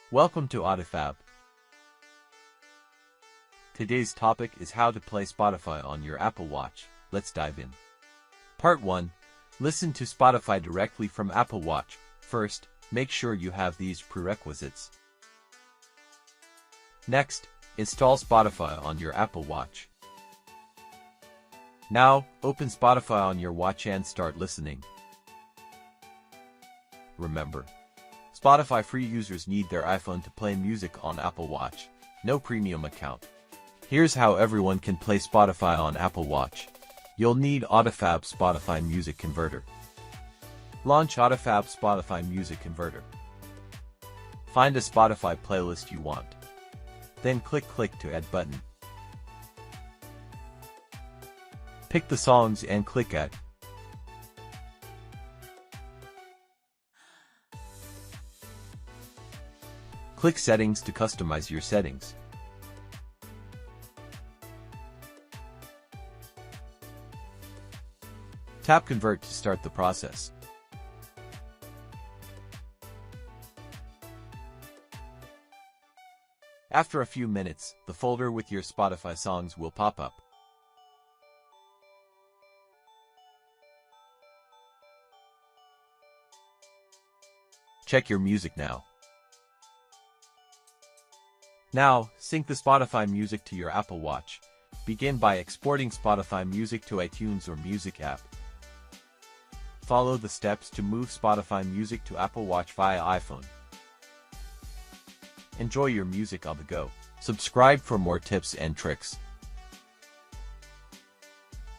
Welcome to Audifab. Today's topic is how to play Spotify on your Apple Watch. Let's dive in. Part 1. Listen to Spotify directly from Apple Watch. First, make sure you have these prerequisites. Next, install Spotify on your Apple Watch. Now, open Spotify on your watch and start listening. Remember, Spotify free users need their iPhone to play music on Apple Watch. No premium account. Here's how everyone can play Spotify on Apple Watch. You'll need Audifab Spotify Music Converter. Launch Audifab Spotify Music Converter. Find a Spotify playlist you want. Then click to Add button. Pick the songs and click Add. Click Settings to customize your settings. Tap Convert to start the process. After a few minutes, the folder with your Spotify songs will pop up. Check your music now. Now, sync the Spotify music to your Apple Watch. Begin by exporting Spotify music to iTunes or Music app. Follow the steps to move Spotify music to Apple Watch via iPhone. Enjoy your music on the go. Subscribe for more tips and tricks.